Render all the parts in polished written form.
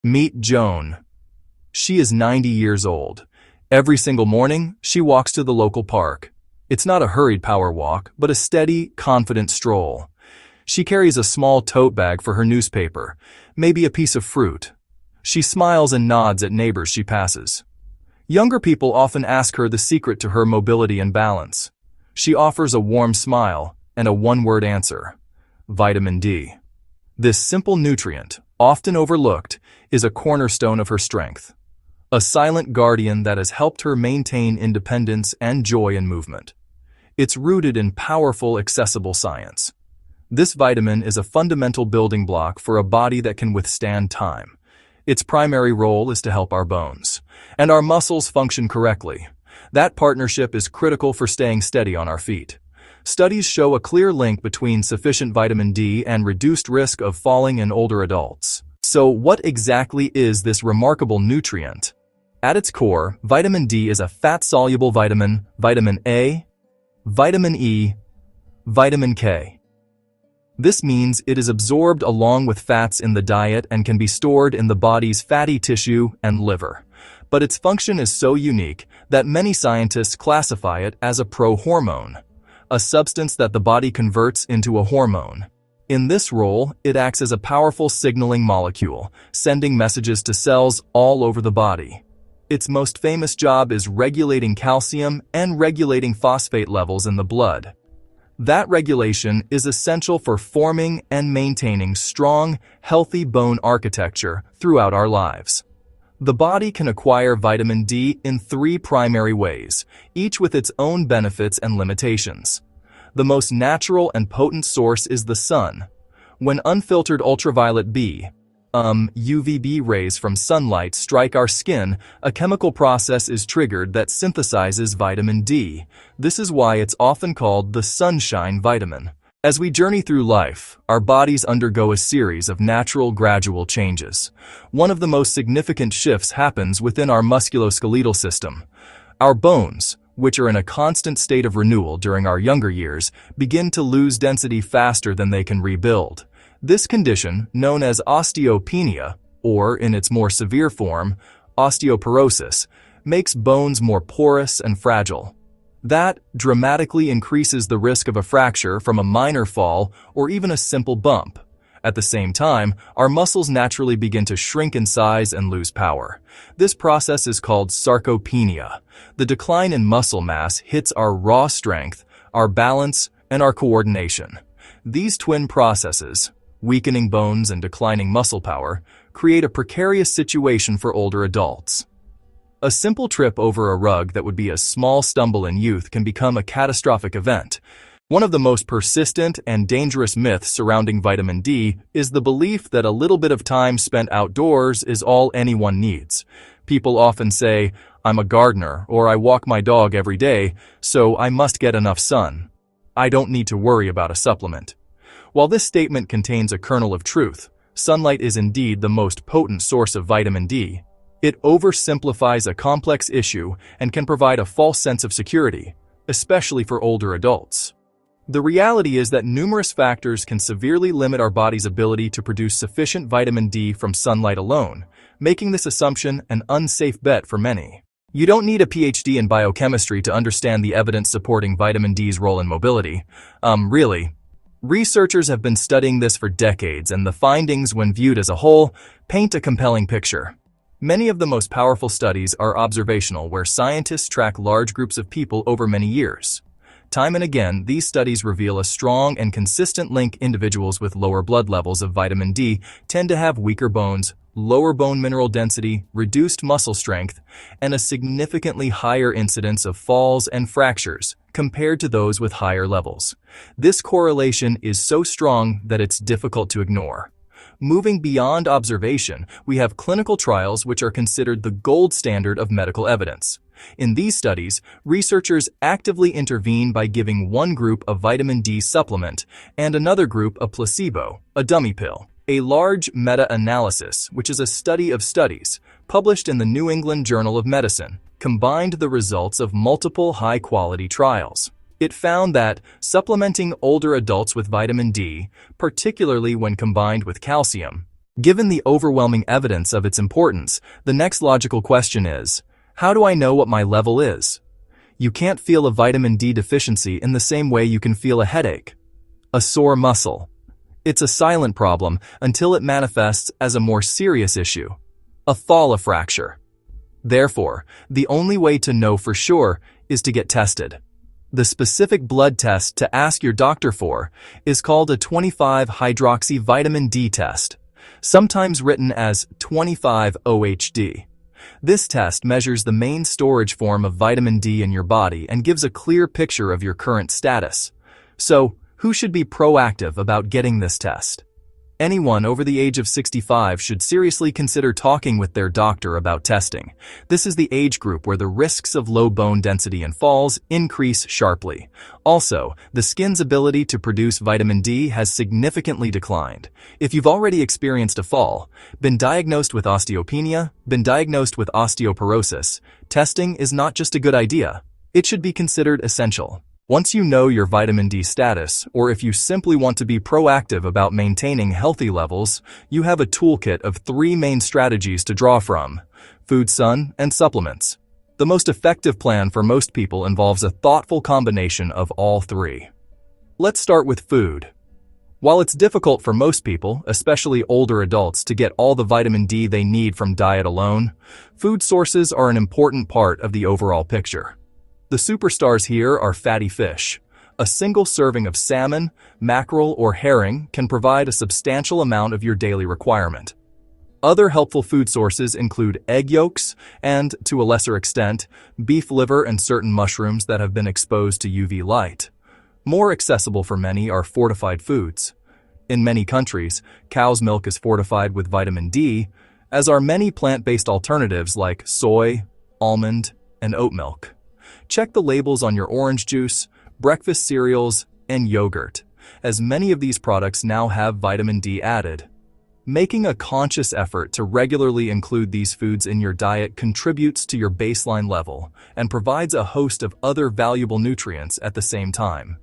Meet Joan. She is 90 years old. Every single morning, she walks to the local park. It's not a hurried power walk, but a steady, confident stroll. She carries a small tote bag for her newspaper, maybe a piece of fruit. She smiles and nods at neighbors she passes. Younger people often ask her the secret to her mobility and balance. She offers a warm smile and a one-word answer: vitamin D. This simple nutrient, often overlooked, is a cornerstone of her strength. A silent guardian that has helped her maintain independence and joy in movement. It's rooted in powerful, accessible science. This vitamin is a fundamental building block for a body that can withstand time. Its primary role is to help our bones and our muscles function correctly. That partnership is critical for staying steady on our feet. Studies show a clear link between sufficient vitamin D and reduced risk of falling in older adults. So what exactly is this remarkable nutrient? At its core, vitamin D is a fat-soluble vitamin, vitamin A, vitamin E, vitamin K. This means it is absorbed along with fats in the diet and can be stored in the body's fatty tissue and liver. But its function is so unique that many scientists classify it as a prohormone, a substance that the body converts into a hormone. In this role, it acts as a powerful signaling molecule, sending messages to cells all over the body. Its most famous job is regulating calcium and regulating phosphate levels in the blood. That regulation is essential for forming and maintaining strong, healthy bone architecture throughout our lives. The body can acquire vitamin D in three primary ways, each with its own benefits and limitations. The most natural and potent source is the sun. When unfiltered ultraviolet B, UVB rays from sunlight strike our skin, a chemical process is triggered that synthesizes vitamin D. This is why it's often called the sunshine vitamin. As we journey through life, our bodies undergo a series of natural gradual changes. One of the most significant shifts happens within our musculoskeletal system. Our bones, which are in a constant state of renewal during our younger years, begin to lose density faster than they can rebuild. This condition, known as osteopenia, or in its more severe form, osteoporosis, makes bones more porous and fragile. That dramatically increases the risk of a fracture from a minor fall or even a simple bump. At the same time, our muscles naturally begin to shrink in size and lose power. This process is called sarcopenia. The decline in muscle mass hits our raw strength, our balance, and our coordination. These twin processes, weakening bones and declining muscle power, create a precarious situation for older adults. A simple trip over a rug that would be a small stumble in youth can become a catastrophic event. One of the most persistent and dangerous myths surrounding vitamin D is the belief that a little bit of time spent outdoors is all anyone needs. People often say, "I'm a gardener," or "I walk my dog every day, so I must get enough sun. I don't need to worry about a supplement." While this statement contains a kernel of truth, sunlight is indeed the most potent source of vitamin D. It oversimplifies a complex issue and can provide a false sense of security, especially for older adults. The reality is that numerous factors can severely limit our body's ability to produce sufficient vitamin D from sunlight alone, making this assumption an unsafe bet for many. You don't need a PhD in biochemistry to understand the evidence supporting vitamin D's role in mobility. Really. Researchers have been studying this for decades, and the findings, when viewed as a whole, paint a compelling picture. Many of the most powerful studies are observational, where scientists track large groups of people over many years. Time and again, these studies reveal a strong and consistent link. Individuals with lower blood levels of vitamin D tend to have weaker bones, lower bone mineral density, reduced muscle strength, and a significantly higher incidence of falls and fractures compared to those with higher levels. This correlation is so strong that it's difficult to ignore. Moving beyond observation, we have clinical trials, which are considered the gold standard of medical evidence. In these studies, researchers actively intervene by giving one group a vitamin D supplement and another group a placebo, a dummy pill. A large meta-analysis, which is a study of studies, published in the New England Journal of Medicine, combined the results of multiple high-quality trials. It found that supplementing older adults with vitamin D, particularly when combined with calcium, Given the overwhelming evidence of its importance, the next logical question is, how do I know what my level is? You can't feel a vitamin D deficiency in the same way you can feel a headache, a sore muscle. It's a silent problem until it manifests as a more serious issue, a thala fracture. Therefore, the only way to know for sure is to get tested. The specific blood test to ask your doctor for is called a 25-hydroxy vitamin D test, sometimes written as 25-OHD. This test measures the main storage form of vitamin D in your body and gives a clear picture of your current status. So, who should be proactive about getting this test? Anyone over the age of 65 should seriously consider talking with their doctor about testing. This is the age group where the risks of low bone density and falls increase sharply. Also, the skin's ability to produce vitamin D has significantly declined. If you've already experienced a fall, been diagnosed with osteopenia, been diagnosed with osteoporosis, testing is not just a good idea. It should be considered essential. Once you know your vitamin D status, or if you simply want to be proactive about maintaining healthy levels, you have a toolkit of 3 main strategies to draw from: food, sun, and supplements. The most effective plan for most people involves a thoughtful combination of all 3. Let's start with food. While it's difficult for most people, especially older adults, to get all the vitamin D they need from diet alone, food sources are an important part of the overall picture. The superstars here are fatty fish. A single serving of salmon, mackerel, or herring can provide a substantial amount of your daily requirement. Other helpful food sources include egg yolks and, to a lesser extent, beef liver and certain mushrooms that have been exposed to UV light. More accessible for many are fortified foods. In many countries, cow's milk is fortified with vitamin D, as are many plant-based alternatives like soy, almond, and oat milk. Check the labels on your orange juice, breakfast cereals, and yogurt, as many of these products now have vitamin D added. Making a conscious effort to regularly include these foods in your diet contributes to your baseline level and provides a host of other valuable nutrients at the same time.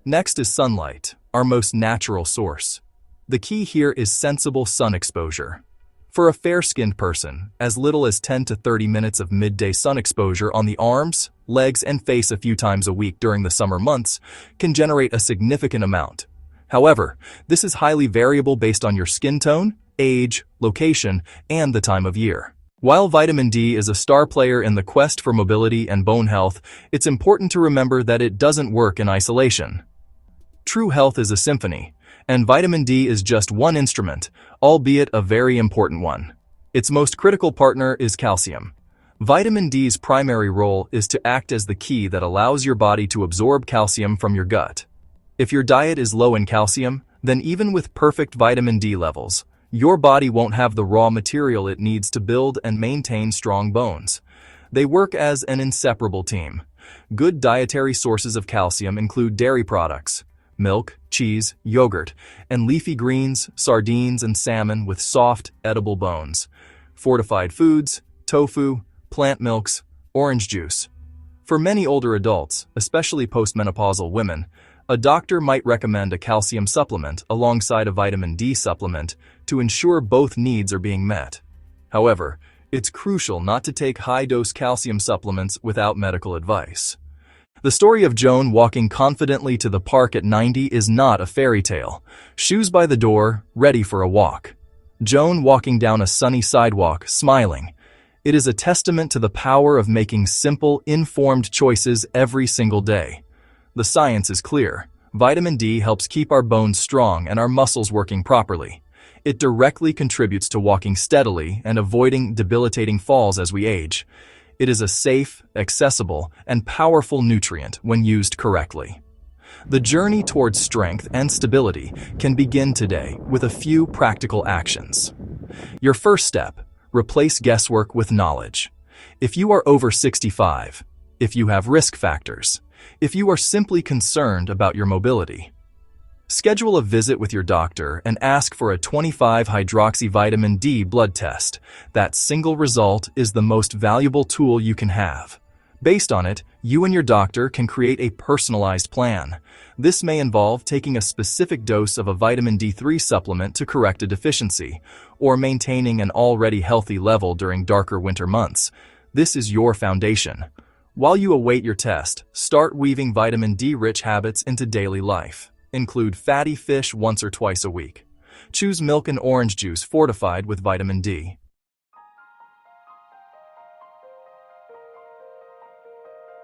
Next is sunlight, our most natural source. The key here is sensible sun exposure. For a fair-skinned person, as little as 10 to 30 minutes of midday sun exposure on the arms, legs, and face a few times a week during the summer months can generate a significant amount. However, this is highly variable based on your skin tone, age, location, and the time of year. While vitamin D is a star player in the quest for mobility and bone health, it's important to remember that it doesn't work in isolation. True health is a symphony, and vitamin D is just one instrument, albeit a very important one. Its most critical partner is calcium. Vitamin D's primary role is to act as the key that allows your body to absorb calcium from your gut. If your diet is low in calcium, then even with perfect vitamin D levels, your body won't have the raw material it needs to build and maintain strong bones. They work as an inseparable team. Good dietary sources of calcium include dairy products, milk, cheese, yogurt, and leafy greens, sardines, and salmon with soft, edible bones, fortified foods, tofu, plant milks, orange juice. For many older adults, especially postmenopausal women, a doctor might recommend a calcium supplement alongside a vitamin D supplement to ensure both needs are being met. However, it's crucial not to take high-dose calcium supplements without medical advice. The story of Joan walking confidently to the park at 90 is not a fairy tale. Shoes by the door, ready for a walk. Joan walking down a sunny sidewalk, smiling. It is a testament to the power of making simple, informed choices every single day. The science is clear. Vitamin D helps keep our bones strong and our muscles working properly. It directly contributes to walking steadily and avoiding debilitating falls as we age. It is a safe, accessible, and powerful nutrient when used correctly. The journey towards strength and stability can begin today with a few practical actions. Your first step: replace guesswork with knowledge. If you are over 65, if you have risk factors, if you are simply concerned about your mobility, schedule a visit with your doctor and ask for a 25-hydroxy vitamin D blood test. That single result is the most valuable tool you can have. Based on it, you and your doctor can create a personalized plan. This may involve taking a specific dose of a vitamin D3 supplement to correct a deficiency, or maintaining an already healthy level during darker winter months. This is your foundation. While you await your test, start weaving vitamin D-rich habits into daily life. Include fatty fish once or twice a week. Choose milk and orange juice fortified with vitamin D.